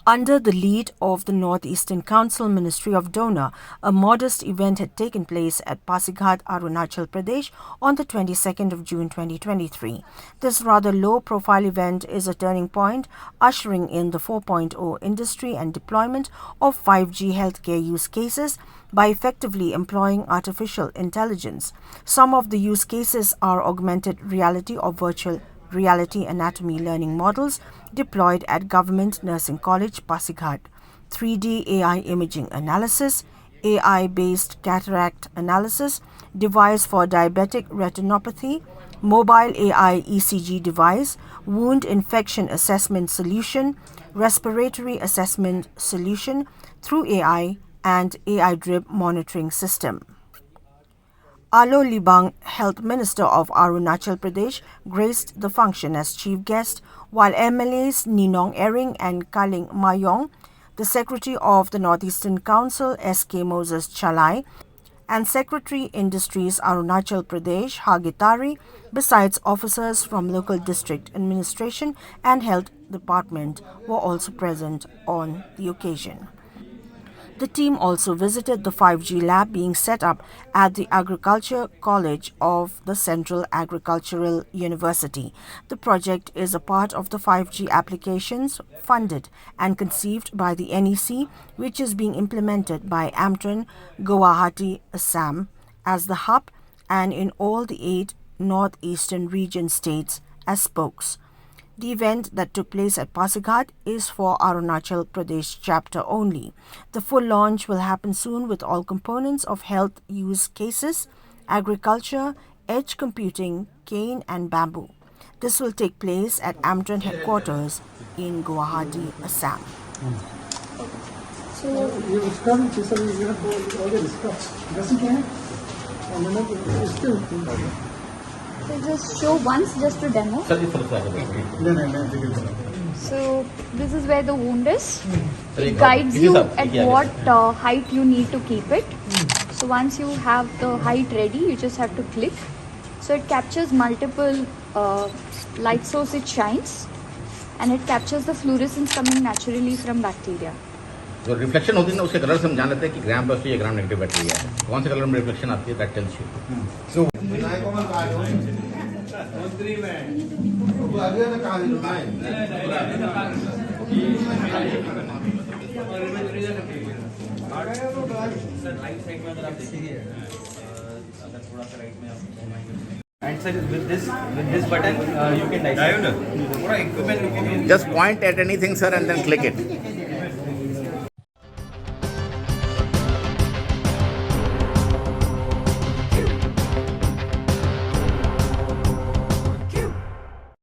Under the lead of the Northeastern Council Ministry of DoNER, a modest event had taken place at Pasighat, Arunachal Pradesh on the 22nd of June 2023. This rather low-profile event is a turning point, ushering in the 4.0 industry and deployment of 5G healthcare use cases by effectively employing artificial intelligence. Some of the use cases are augmented reality or virtual reality anatomy learning models deployed at Government Nursing College, Pasighat, 3D AI imaging analysis, AI-based cataract analysis, device for diabetic retinopathy, mobile AI ECG device, wound infection assessment solution, respiratory assessment solution through AI, and AI drip monitoring system. Alo Libang, Health Minister of Arunachal Pradesh, graced the function as chief guest, while MLAs Ninong Ering and Kaling Mayong, the Secretary of the Northeastern Council S.K. Moses Chalai, and Secretary Industries Arunachal Pradesh Hagitari, besides officers from local district administration and health department, were also present on the occasion. The team also visited the 5G lab being set up at the Agriculture College of the Central Agricultural University. The project is a part of the 5G applications funded and conceived by the NEC, which is being implemented by Amtran Guwahati, Assam, as the hub and in all the 8 northeastern region states as spokes. The event that took place at Pasighat is for Arunachal Pradesh chapter only. The full launch will happen soon with all components of health use cases, agriculture, edge computing, cane and bamboo. This will take place at Amtran headquarters in Guwahati, Assam. So just show once just to demo. So this is where the wound is. It guides you at what height you need to keep it. So once you have the height ready, you just have to click. So it captures multiple light source, it shines, and it captures the fluorescence coming naturally from bacteria. जो reflection होती है ना उसके colour से हम जान लेते हैं कि ग्राम पॉजिटिव या ग्राम नेगेटिव बैटरी है कौन से कलर में रिफ्लेक्शन आती है that tells you so And sir, with this button, you can dive. just point at anything sir and then click it